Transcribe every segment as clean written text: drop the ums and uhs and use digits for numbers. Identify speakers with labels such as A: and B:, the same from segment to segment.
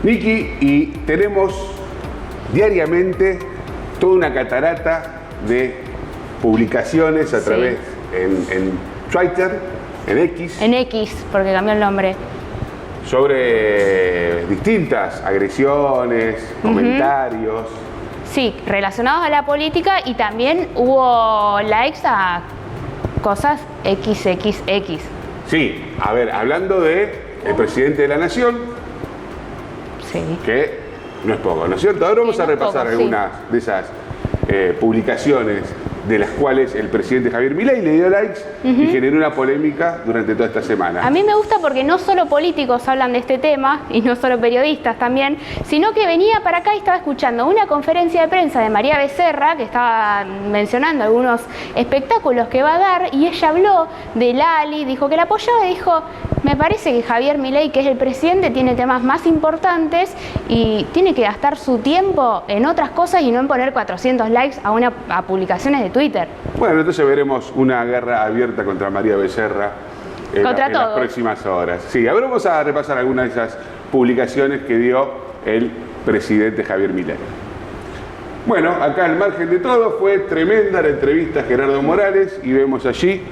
A: Niki, y tenemos diariamente toda una catarata de publicaciones a través en Twitter, en X.
B: En X, porque cambió el nombre.
A: Sobre distintas agresiones, comentarios.
B: Sí, relacionados a la política, y también hubo likes a cosas XXX.
A: Sí, a ver, hablando de el presidente de la Nación, que no es poco, ¿no es cierto? Ahora vamos a repasar algunas de esas publicaciones de las cuales el presidente Javier Milei le dio likes y generó una polémica durante toda esta semana.
B: A mí me gusta porque no solo políticos hablan de este tema, y no solo periodistas también, sino que venía para acá y estaba escuchando una conferencia de prensa de María Becerra, que estaba mencionando algunos espectáculos que va a dar, y ella habló de Lali, dijo que la apoyaba y dijo: me parece que Javier Milei, que es el presidente, tiene temas más importantes y tiene que gastar su tiempo en otras cosas y no en poner 400 likes a publicaciones de Twitter.
A: Bueno, entonces veremos una guerra abierta contra María Becerra en las próximas horas. Sí, ahora vamos a repasar algunas de esas publicaciones que dio el presidente Javier Milei. Bueno, acá al margen de todo fue tremenda la entrevista a Gerardo Morales y vemos allí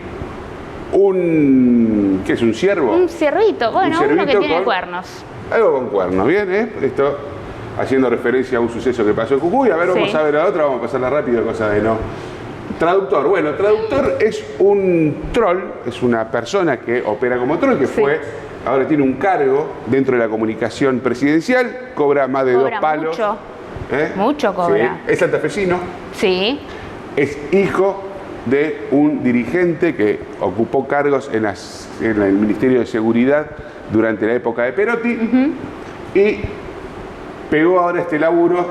A: ¿qué es? ¿Un ciervo?
B: Un ciervito, bueno, uno que tiene cuernos.
A: Algo con cuernos, bien, ¿eh? Esto haciendo referencia a un suceso que pasó en Jujuy. A ver, vamos a ver la otra, vamos a pasarla rápido, cosa de no. Traductor, bueno, traductor es un troll, es una persona que opera como troll, que ahora tiene un cargo dentro de la comunicación presidencial, cobra más de 2 palos.
B: Mucho, mucho cobra.
A: Sí. Es santafesino.
B: Sí.
A: Es hijo de un dirigente que ocupó cargos en el Ministerio de Seguridad durante la época de Perotti y pegó ahora este laburo,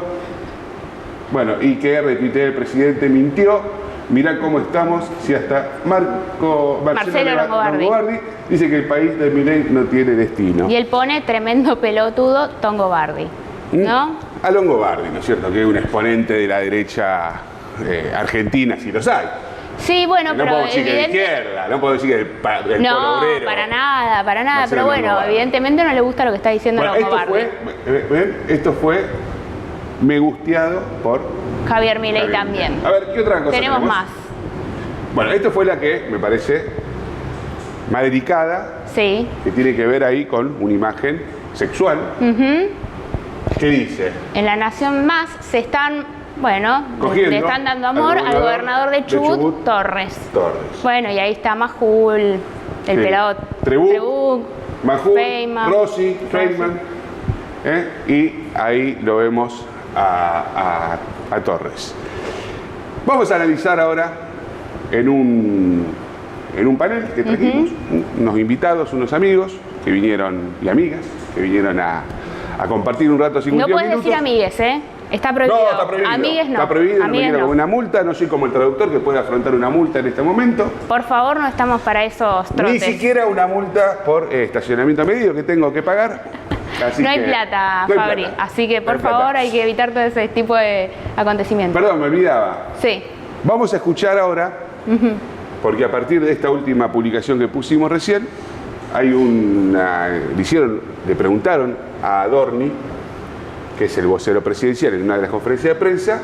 A: bueno, y que retuitea el presidente, mintió. Mirá cómo estamos, si hasta Marcelo Longobardi dice que el país de Milei no tiene destino.
B: Y él pone tremendo pelotudo Tongobardi, ¿no?
A: A Longobardi, ¿no es cierto? Que es un exponente de la derecha argentina, si los hay.
B: Sí, bueno,
A: no
B: pero
A: puedo decir que de izquierda, no puedo decir que el pueblo obrero.
B: No, para nada, pero bueno, evidentemente no le gusta lo que está diciendo Longobardi.
A: Esto fue me gusteado por
B: Javier Milei también.
A: A ver, ¿qué otra cosa
B: tenemos más?
A: Bueno, esto fue la que me parece más delicada, que tiene que ver ahí con una imagen sexual. ¿Qué dice?
B: En La Nación Más se están, le están dando amor al gobernador de Chubut, Torres. Bueno, y ahí está Majul, el pelado Trebuch,
A: Majul, Rossi, Feynman, y ahí lo vemos a Torres. Vamos a analizar ahora en un panel que trajimos unos invitados, unos amigos que vinieron, y amigas, que vinieron a compartir un rato 50 minutos.
B: No puedes decir amigues, Está prohibido.
A: No, está prohibido.
B: Amigues no.
A: Está prohibido,
B: amigues
A: no con una multa, no soy como el traductor que puede afrontar una multa en este momento.
B: Por favor, no estamos para esos trotes.
A: Ni siquiera una multa por estacionamiento medido que tengo que pagar.
B: No hay plata, Fabri, así que por favor hay que evitar todo ese tipo de acontecimientos.
A: Perdón, me olvidaba.
B: Sí.
A: Vamos a escuchar ahora, porque a partir de esta última publicación que pusimos recién, hay le preguntaron a Adorni, que es el vocero presidencial en una de las conferencias de prensa,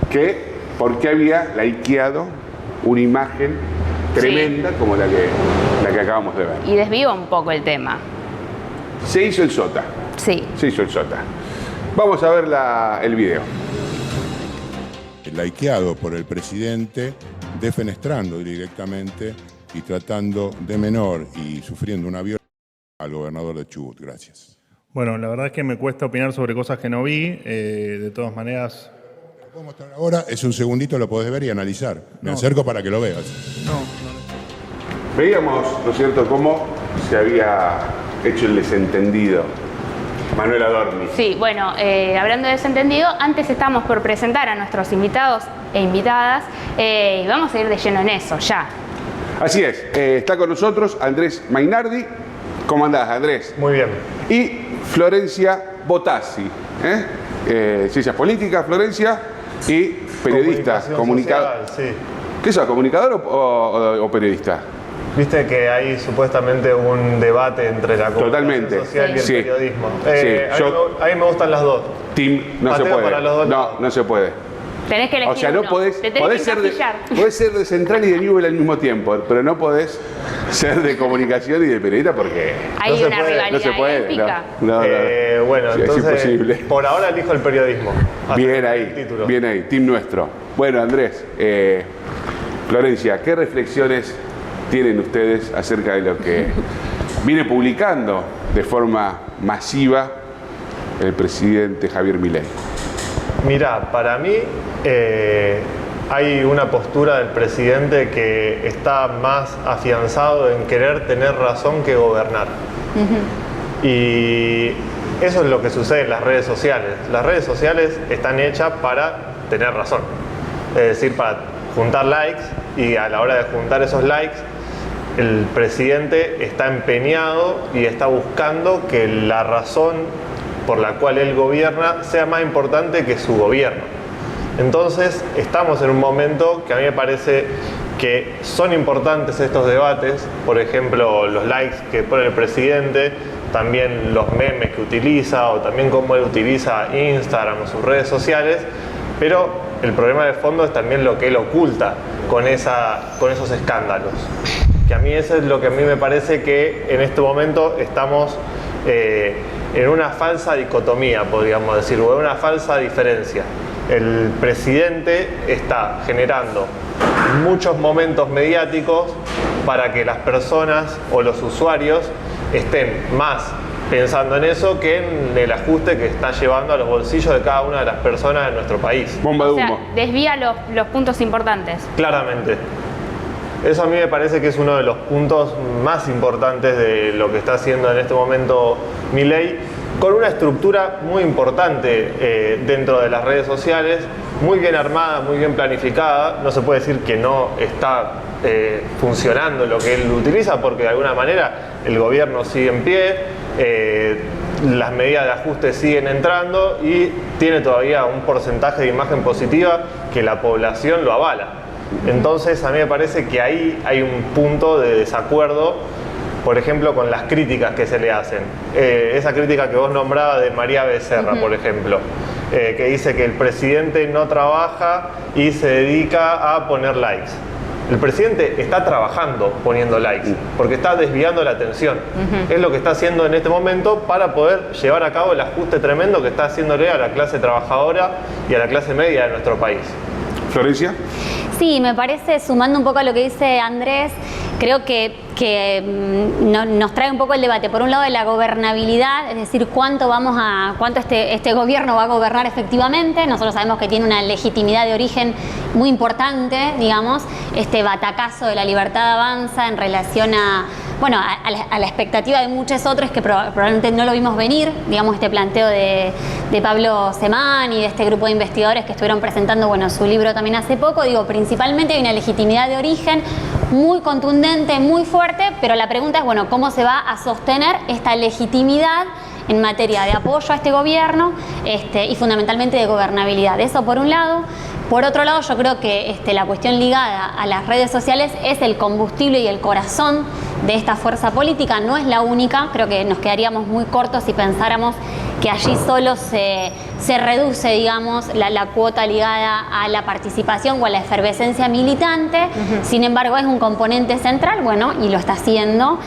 A: que por qué había likeado una imagen tremenda como la que acabamos de ver.
B: Y desvió un poco el tema.
A: Se hizo el sota.
B: Sí.
A: Se hizo el sota. Vamos a ver el video.
C: Likeado por el presidente, defenestrando directamente y tratando de menor y sufriendo una violencia al gobernador de Chubut. Gracias.
D: Bueno, la verdad es que me cuesta opinar sobre cosas que no vi. De todas maneras...
C: Lo puedo mostrar ahora, es un segundito, lo podés ver y analizar. Me acerco para que lo veas.
A: Veíamos, ¿no es cierto?, cómo se había hecho el desentendido. Manuel Adorni.
B: Sí, bueno, hablando de desentendido, antes estamos por presentar a nuestros invitados e invitadas y vamos a ir de lleno en eso, ya.
A: Así es, está con nosotros Andrés Mainardi. ¿Cómo andás, Andrés?
E: Muy bien.
A: Y Florencia Botassi, Ciencias Políticas, Florencia, y periodista, comunicador.
E: Sí.
A: ¿Qué sos, comunicador o periodista?
E: Viste que hay supuestamente un debate entre la comunicación social y el periodismo. A mí me gustan las dos.
A: Team, no se puede.
E: Para los dos lados.
A: No se puede.
B: Tenés que elegir
A: o sea, no
B: uno.
A: podés ser de Central y de Newell al mismo tiempo, pero no podés ser de comunicación y de periodista porque
B: hay una rivalidad
A: no se puede.
B: épica.
E: Bueno,
A: sí,
E: entonces,
A: es imposible.
E: Por ahora elijo el periodismo.
A: Bien ahí, team nuestro. Bueno, Andrés, Florencia, ¿qué reflexiones tienen ustedes acerca de lo que viene publicando de forma masiva el presidente Javier Milei?
E: Mirá, para mí hay una postura del presidente que está más afianzado en querer tener razón que gobernar. Y eso es lo que sucede en las redes sociales. Las redes sociales están hechas para tener razón. Es decir, para juntar likes, y a la hora de juntar esos likes, el presidente está empeñado y está buscando que la razón por la cual él gobierna sea más importante que su gobierno. Entonces estamos en un momento que a mí me parece que son importantes estos debates, por ejemplo los likes que pone el presidente, también los memes que utiliza o también cómo él utiliza Instagram o sus redes sociales, pero el problema de fondo es también lo que él oculta con esos escándalos. Que a mí eso es lo que a mí me parece que en este momento estamos en una falsa dicotomía, podríamos decir, o en una falsa diferencia. El presidente está generando muchos momentos mediáticos para que las personas o los usuarios estén más pensando en eso que en el ajuste que está llevando a los bolsillos de cada una de las personas de nuestro país.
A: Bomba de humo.
B: O sea, desvía los puntos importantes.
E: Claramente. Eso a mí me parece que es uno de los puntos más importantes de lo que está haciendo en este momento Milei, con una estructura muy importante dentro de las redes sociales, muy bien armada, muy bien planificada. No se puede decir que no está funcionando lo que él utiliza, porque de alguna manera el gobierno sigue en pie, las medidas de ajuste siguen entrando y tiene todavía un porcentaje de imagen positiva que la población lo avala. Entonces a mí me parece que ahí hay un punto de desacuerdo, por ejemplo, con las críticas que se le hacen. Esa crítica que vos nombrabas de María Becerra, por ejemplo, que dice que el presidente no trabaja y se dedica a poner likes. El presidente está trabajando poniendo likes, porque está desviando la atención. Es lo que está haciendo en este momento para poder llevar a cabo el ajuste tremendo que está haciéndole a la clase trabajadora y a la clase media de nuestro país.
A: Florencia.
F: Sí, me parece, sumando un poco a lo que dice Andrés, creo que nos trae un poco el debate, por un lado, de la gobernabilidad, es decir, cuánto este gobierno va a gobernar efectivamente. Nosotros sabemos que tiene una legitimidad de origen muy importante, digamos, este batacazo de la libertad avanza en relación a la expectativa de muchos otros que probablemente no lo vimos venir, digamos, este planteo de Pablo Semán y de este grupo de investigadores que estuvieron presentando, su libro también hace poco. Digo, principalmente hay una legitimidad de origen muy contundente, muy fuerte, pero la pregunta es, ¿cómo se va a sostener esta legitimidad en materia de apoyo a este gobierno y fundamentalmente de gobernabilidad? Eso por un lado. Por otro lado, yo creo que la cuestión ligada a las redes sociales es el combustible y el corazón de esta fuerza política. No es la única, creo que nos quedaríamos muy cortos si pensáramos que allí solo se reduce, digamos, la cuota ligada a la participación o a la efervescencia militante. Sin embargo, es un componente central, y lo está haciendo.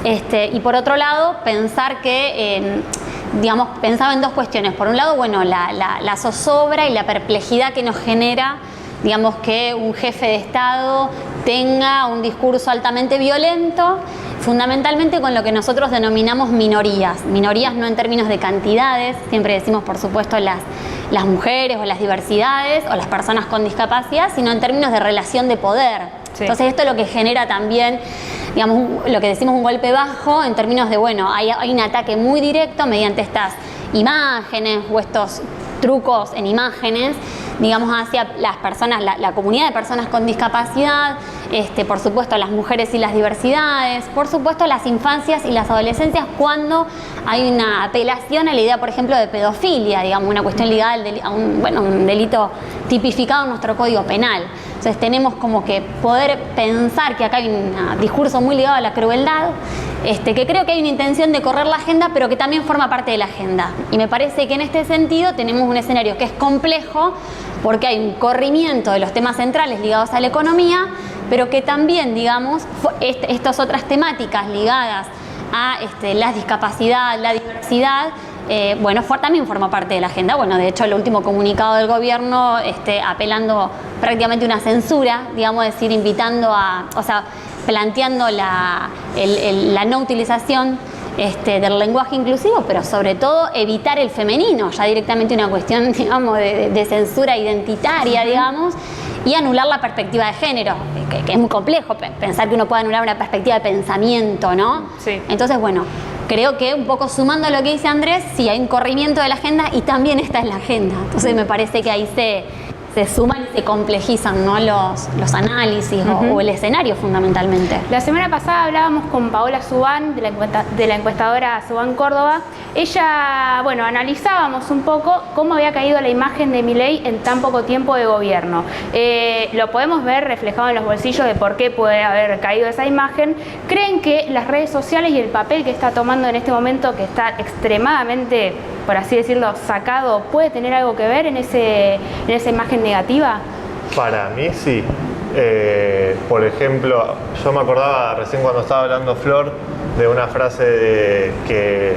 F: Y por otro lado, pensar que... pensaba en dos cuestiones. Por un lado, la zozobra y la perplejidad que nos genera, que un jefe de Estado tenga un discurso altamente violento, fundamentalmente con lo que nosotros denominamos minorías. Minorías no en términos de cantidades, siempre decimos, por supuesto, las mujeres o las diversidades o las personas con discapacidad, sino en términos de relación de poder. Sí. Entonces esto es lo que genera también, lo que decimos un golpe bajo en términos de, hay un ataque muy directo mediante estas imágenes o estos trucos en imágenes, hacia las personas, la comunidad de personas con discapacidad, por supuesto las mujeres y las diversidades, por supuesto las infancias y las adolescencias, cuando hay una apelación a la idea, por ejemplo, de pedofilia, una cuestión ligada a un delito tipificado en nuestro Código Penal. Entonces tenemos como que poder pensar que acá hay un discurso muy ligado a la crueldad, que creo que hay una intención de correr la agenda, pero que también forma parte de la agenda. Y me parece que en este sentido tenemos un escenario que es complejo, porque hay un corrimiento de los temas centrales ligados a la economía, pero que también, digamos, estas otras temáticas ligadas a la discapacidad, la diversidad, también forma parte de la agenda. Bueno, de hecho, el último comunicado del gobierno apelando prácticamente una censura, digamos, decir, invitando planteando la no utilización del lenguaje inclusivo, pero sobre todo evitar el femenino, ya directamente una cuestión, digamos, de censura identitaria, digamos, y anular la perspectiva de género, que es muy complejo pensar que uno puede anular una perspectiva de pensamiento, ¿no?
B: Sí.
F: Entonces, bueno, creo que un poco sumando a lo que dice Andrés, sí hay un corrimiento de la agenda y también está en la agenda. Entonces me parece que ahí se suman y se complejizan, ¿no? los análisis o el escenario fundamentalmente.
B: La semana pasada hablábamos con Paola Zubán, de la encuestadora Zubán Córdoba. Ella, analizábamos un poco cómo había caído la imagen de Milei en tan poco tiempo de gobierno. Lo podemos ver reflejado en los bolsillos de por qué puede haber caído esa imagen. ¿Creen que las redes sociales y el papel que está tomando en este momento, que está extremadamente, por así decirlo, sacado, puede tener algo que ver en esa imagen negativa?
E: Para mí sí. Por ejemplo, yo me acordaba recién cuando estaba hablando Flor de una frase que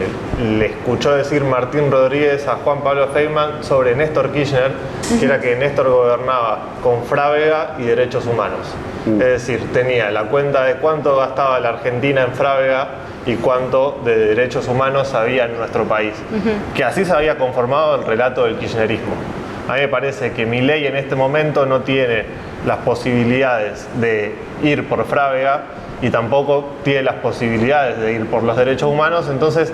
E: le escuchó decir Martín Rodríguez a Juan Pablo Feynman sobre Néstor Kirchner, que era que Néstor gobernaba con Frávega y derechos humanos. Es decir, tenía la cuenta de cuánto gastaba la Argentina en Frávega y cuánto de derechos humanos había en nuestro país. Que así se había conformado el relato del kirchnerismo. A mí me parece que Milei en este momento no tiene las posibilidades de ir por Frávega y tampoco tiene las posibilidades de ir por los derechos humanos, entonces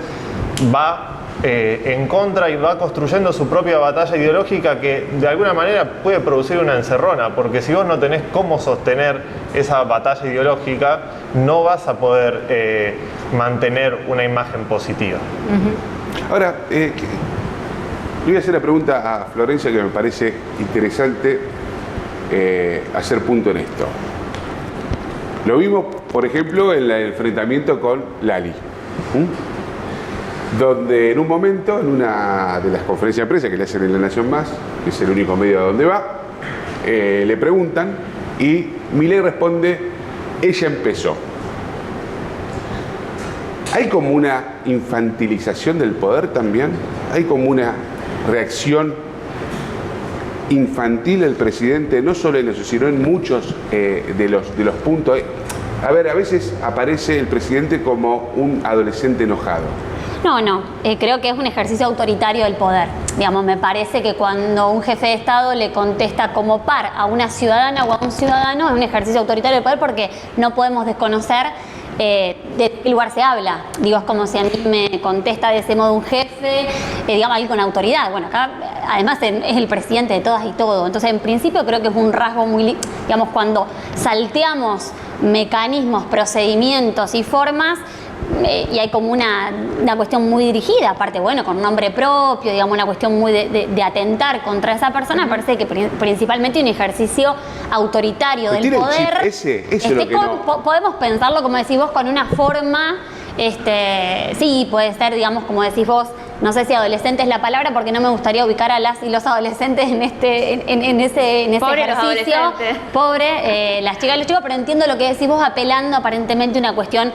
E: va en contra y va construyendo su propia batalla ideológica que de alguna manera puede producir una encerrona, porque si vos no tenés cómo sostener esa batalla ideológica, no vas a poder mantener una imagen positiva.
A: Ahora, le voy a hacer la pregunta a Florencia, que me parece interesante hacer punto en esto. Lo vimos, por ejemplo, en el enfrentamiento con Lali, donde en un momento, en una de las conferencias de prensa que le hacen en La Nación Más, que es el único medio a donde va, le preguntan y Milei responde: ella empezó. ¿Hay como una infantilización del poder también? ¿Hay como una reacción infantil del presidente, no solo en eso, sino en muchos de los puntos? A ver, a veces aparece el presidente como un adolescente enojado.
F: No, creo que es un ejercicio autoritario del poder. Digamos, me parece que cuando un jefe de Estado le contesta como par a una ciudadana o a un ciudadano, es un ejercicio autoritario del poder, porque no podemos desconocer de qué lugar se habla. Digo, es como si a mí me contesta de ese modo un jefe, digamos, ahí con autoridad. Bueno, acá además es el presidente de todas y todo. Entonces, en principio, creo que es un rasgo muy, digamos, cuando salteamos mecanismos, procedimientos y formas, y hay como una cuestión muy dirigida, aparte, bueno, con nombre propio, digamos, una cuestión muy de atentar contra esa persona. Me parece que principalmente un ejercicio autoritario del poder.
A: Eso es lo que
F: podemos pensarlo, como decís vos, con una forma, sí, puede ser, digamos, como decís vos, no sé si adolescente es la palabra, porque no me gustaría ubicar a las y los adolescentes en ese
B: Pobre
F: ejercicio. Pobre las chicas y los chicos, pero entiendo lo que decís vos, apelando aparentemente a una cuestión,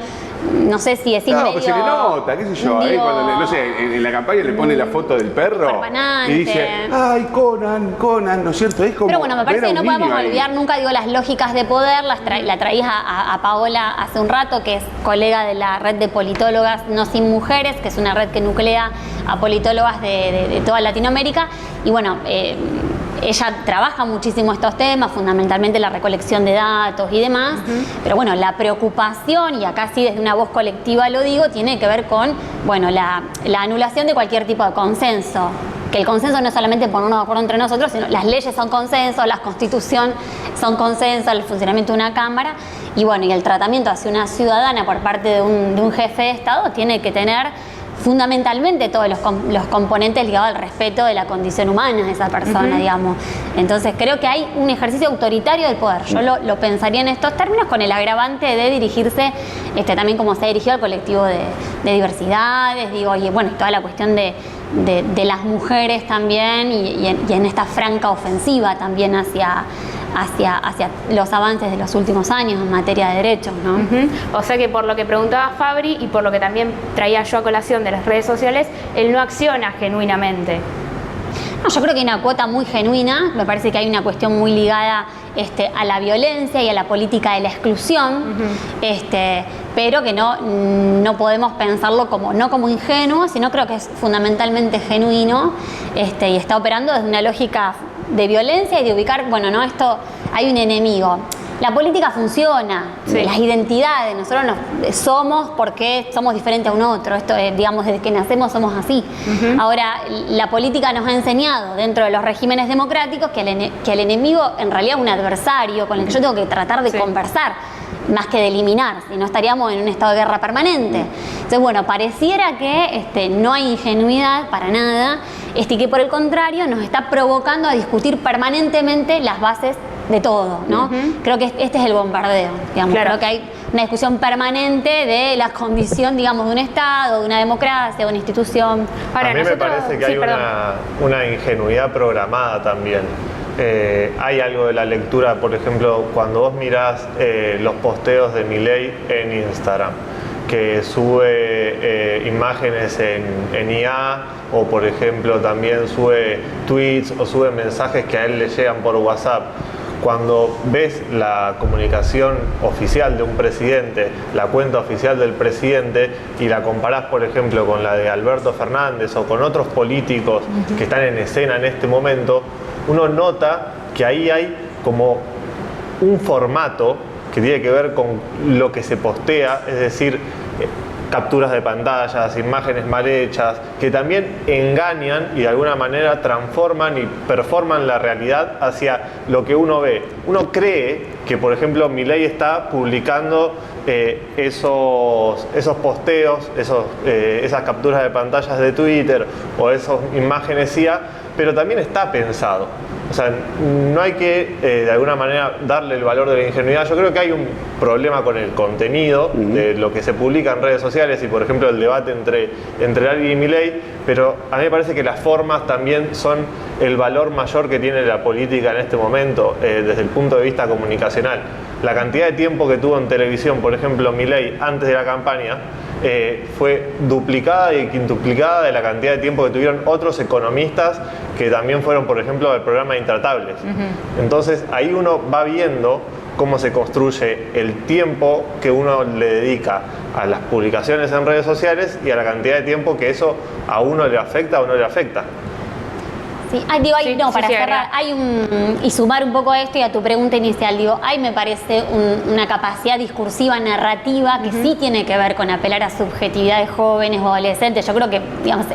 F: no sé si decís medio...
A: pues se le nota, qué sé yo, cuando no sé, en la campaña le pone la foto del perro y dice, ay, Conan, ¿no es cierto? Es como,
F: pero bueno, me parece que no podemos olvidar nunca, digo, las lógicas de poder. La traías a Paola hace un rato, que es colega de la red de politólogas No Sin Mujeres, que es una red que nuclea a politólogas de toda Latinoamérica. Y bueno, ella trabaja muchísimo estos temas, fundamentalmente la recolección de datos y demás, pero bueno, la preocupación, y acá sí desde una voz colectiva lo digo, tiene que ver con, bueno, la anulación de cualquier tipo de consenso. Que el consenso no es solamente ponernos de acuerdo entre nosotros, sino las leyes son consenso, la constitución son consenso, el funcionamiento de una cámara, y bueno, y el tratamiento hacia una ciudadana por parte de un jefe de Estado tiene que tener fundamentalmente todos los componentes ligados al respeto de la condición humana de esa persona, digamos. Entonces creo que hay un ejercicio autoritario del poder. Yo lo pensaría en estos términos, con el agravante de dirigirse también como se ha dirigido al colectivo de diversidades, digo, y bueno, toda la cuestión de las mujeres también y en esta franca ofensiva también hacia los avances de los últimos años en materia de derechos, ¿no?
B: O sea que por lo que preguntaba Fabri y por lo que también traía yo a colación de las redes sociales, él no acciona genuinamente.
F: No, yo creo que hay una cuota muy genuina, me parece que hay una cuestión muy ligada a la violencia y a la política de la exclusión, pero que no podemos pensarlo no como ingenuo, sino creo que es fundamentalmente genuino y está operando desde una lógica de violencia y de ubicar, hay un enemigo. La política funciona, las identidades, nosotros somos porque somos diferentes a un otro, esto digamos, desde que nacemos somos así. Ahora, la política nos ha enseñado dentro de los regímenes democráticos que el enemigo en realidad es un adversario con el que yo tengo que tratar de conversar, más que de eliminar, si no estaríamos en un estado de guerra permanente. Entonces, pareciera que no hay ingenuidad para nada, y que por el contrario nos está provocando a discutir permanentemente las bases de todo, ¿no? Creo que este es el bombardeo, digamos. Creo que hay una discusión permanente de la condición, digamos, de un Estado, de una democracia, de una institución.
E: Ahora, a mí me parece que hay una ingenuidad programada también. Hay algo de la lectura, por ejemplo, cuando vos mirás los posteos de Milei en Instagram, que sube imágenes en IA, o por ejemplo también sube tweets o sube mensajes que a él le llegan por WhatsApp. Cuando ves la comunicación oficial de un presidente, la cuenta oficial del presidente, y la comparás, por ejemplo, con la de Alberto Fernández o con otros políticos que están en escena en este momento, uno nota que ahí hay como un formato que tiene que ver con lo que se postea, es decir, capturas de pantallas, imágenes mal hechas, que también engañan y de alguna manera transforman y performan la realidad hacia lo que uno ve. Uno cree que, por ejemplo, Milei está publicando esos posteos, esas capturas de pantallas de Twitter o esas imágenes IA, pero también está pensado. O sea, no hay que de alguna manera darle el valor de la ingenuidad. Yo creo que hay un problema con el contenido de lo que se publica en redes sociales y, por ejemplo, el debate entre Draghi y Milei, pero a mí me parece que las formas también son el valor mayor que tiene la política en este momento desde el punto de vista comunicacional. La cantidad de tiempo que tuvo en televisión, por ejemplo, Milei antes de la campaña, fue duplicada y quintuplicada de la cantidad de tiempo que tuvieron otros economistas que también fueron, por ejemplo, al programa Intratables. Entonces ahí uno va viendo cómo se construye el tiempo que uno le dedica a las publicaciones en redes sociales y a la cantidad de tiempo que eso a uno le afecta o no le afecta.
F: Sí, para cerrar, y sumar un poco a esto y a tu pregunta inicial, me parece una capacidad discursiva, narrativa, que sí tiene que ver con apelar a subjetividades jóvenes o adolescentes. Yo creo que, digamos,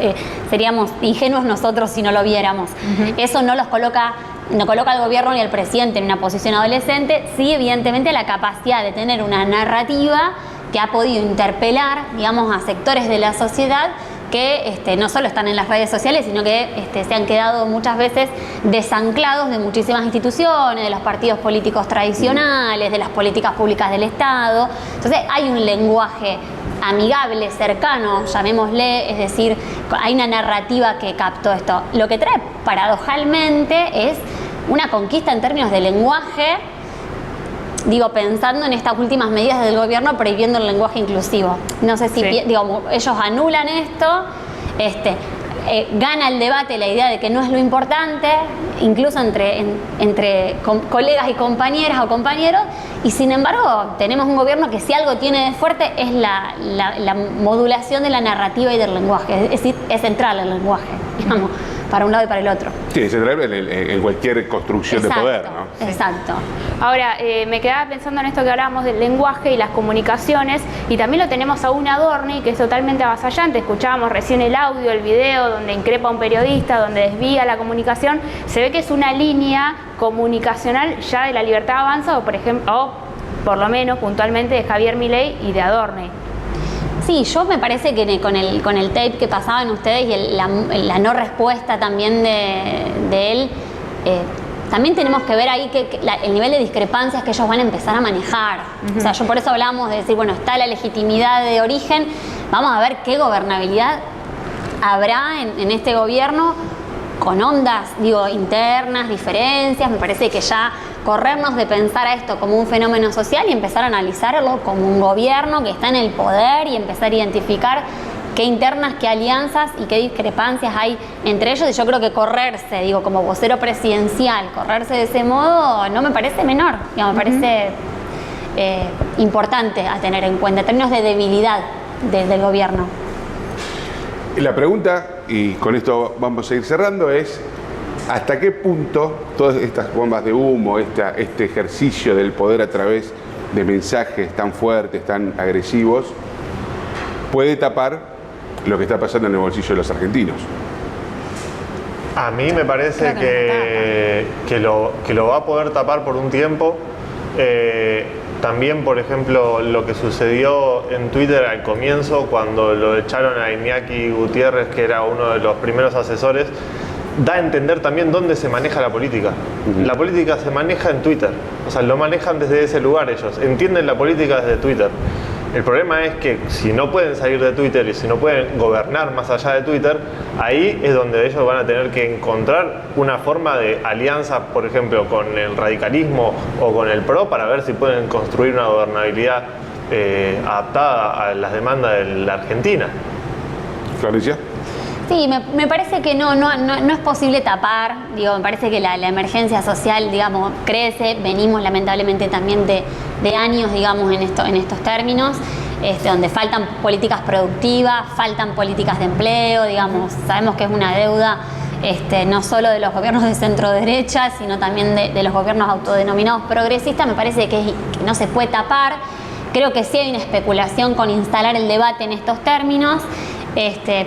F: seríamos ingenuos nosotros si no lo viéramos. Eso no coloca al gobierno ni al presidente en una posición adolescente. Sí, evidentemente, la capacidad de tener una narrativa que ha podido interpelar, digamos, a sectores de la sociedad que no solo están en las redes sociales, sino que se han quedado muchas veces desanclados de muchísimas instituciones, de los partidos políticos tradicionales, de las políticas públicas del Estado. Entonces hay un lenguaje amigable, cercano, llamémosle, es decir, hay una narrativa que captó esto. Lo que trae paradojalmente es una conquista en términos de lenguaje, pensando en estas últimas medidas del gobierno prohibiendo el lenguaje inclusivo. No sé si, ellos anulan esto, gana el debate la idea de que no es lo importante, incluso entre colegas y compañeras o compañeros, y sin embargo tenemos un gobierno que si algo tiene de fuerte es la modulación de la narrativa y del lenguaje, es decir, es central el lenguaje, digamos, para un lado y para el otro.
A: Sí, es central en cualquier construcción de poder, ¿no?
F: Exacto.
B: Ahora, me quedaba pensando en esto que hablábamos del lenguaje y las comunicaciones, y también lo tenemos a un Adorni que es totalmente avasallante. Escuchábamos recién el audio, el video, donde increpa a un periodista, donde desvía la comunicación. Se ve que es una línea comunicacional ya de La Libertad Avanza, o por ejemplo, o por lo menos puntualmente de Javier Milei y de Adorni.
F: Sí, yo me parece que con el tape que pasaban ustedes y la no respuesta también de él, también tenemos que ver ahí el nivel de discrepancias que ellos van a empezar a manejar. O sea, yo por eso hablamos de decir, bueno, está la legitimidad de origen, vamos a ver qué gobernabilidad habrá en este gobierno con ondas, digo, internas, diferencias. Me parece que ya corrernos de pensar a esto como un fenómeno social y empezar a analizarlo como un gobierno que está en el poder y empezar a identificar qué internas, qué alianzas y qué discrepancias hay entre ellos. Y yo creo que correrse, digo, como vocero presidencial, correrse de ese modo no me parece menor, digamos, me parece importante a tener en cuenta en términos de debilidad del gobierno.
A: La pregunta, y con esto vamos a ir cerrando, es ¿hasta qué punto todas estas bombas de humo, este ejercicio del poder a través de mensajes tan fuertes, tan agresivos, puede tapar lo que está pasando en el bolsillo de los argentinos?
E: A mí me parece que lo va a poder tapar por un tiempo. También, por ejemplo, lo que sucedió en Twitter al comienzo, cuando lo echaron a Iñaki Gutiérrez, que era uno de los primeros asesores, da a entender también dónde se maneja la política. La política se maneja en Twitter, o sea, lo manejan desde ese lugar ellos, entienden la política desde Twitter. El problema es que si no pueden salir de Twitter y si no pueden gobernar más allá de Twitter, ahí es donde ellos van a tener que encontrar una forma de alianza, por ejemplo, con el radicalismo o con el PRO, para ver si pueden construir una gobernabilidad adaptada a las demandas de la Argentina.
A: Florencia.
F: Sí, me parece que no es posible tapar, digo, me parece que la emergencia social, digamos, crece, venimos lamentablemente también de años, digamos, en estos términos, donde faltan políticas productivas, faltan políticas de empleo, digamos, sabemos que es una deuda no solo de los gobiernos de centro derecha, sino también de los gobiernos autodenominados progresistas. Me parece que no se puede tapar. Creo que sí hay una especulación con instalar el debate en estos términos.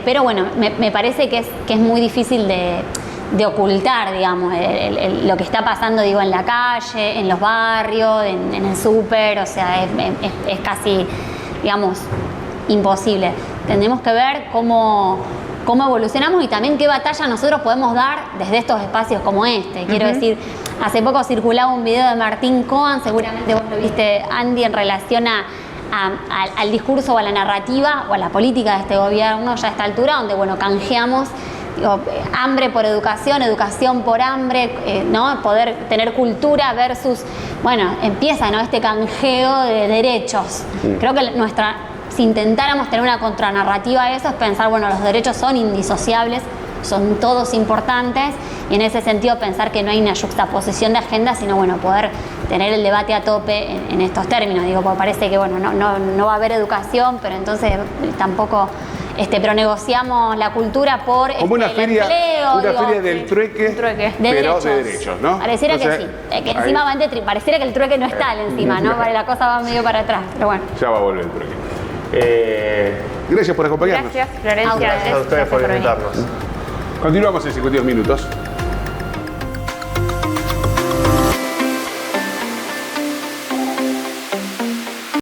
F: Pero bueno, me parece que es muy difícil de ocultar, digamos, lo que está pasando, digo, en la calle, en los barrios, en el súper, o sea, es casi, digamos, imposible. Tendremos que ver cómo evolucionamos y también qué batalla nosotros podemos dar desde estos espacios como este. Quiero decir, hace poco circulaba un video de Martín Cohen, seguramente vos lo viste, Andy, en relación al discurso o a la narrativa o a la política de este gobierno ya a esta altura, donde, bueno, canjeamos, digo, hambre por educación, educación por hambre, ¿no? Poder tener cultura versus, bueno, empieza, ¿no?, este canjeo de derechos. Creo que si intentáramos tener una contranarrativa a eso, es pensar, bueno, los derechos son indisociables, son todos importantes, y en ese sentido pensar que no hay una yuxtaposición de agenda, sino, bueno, poder tener el debate a tope en estos términos. Digo, porque parece que, bueno, no va a haber educación, pero entonces tampoco, pero negociamos la cultura por
A: como una feria,
F: empleo,
A: feria del trueque, pero de derechos, ¿no?
F: Pareciera que sí, que encima va pareciera que el trueque no está encima, ¿no? La cosa va medio para atrás, pero bueno.
A: Ya va a volver el trueque. Gracias por acompañarnos.
B: Gracias, Florencia.
E: Gracias a ustedes por invitarnos.
A: Continuamos en 52 minutos.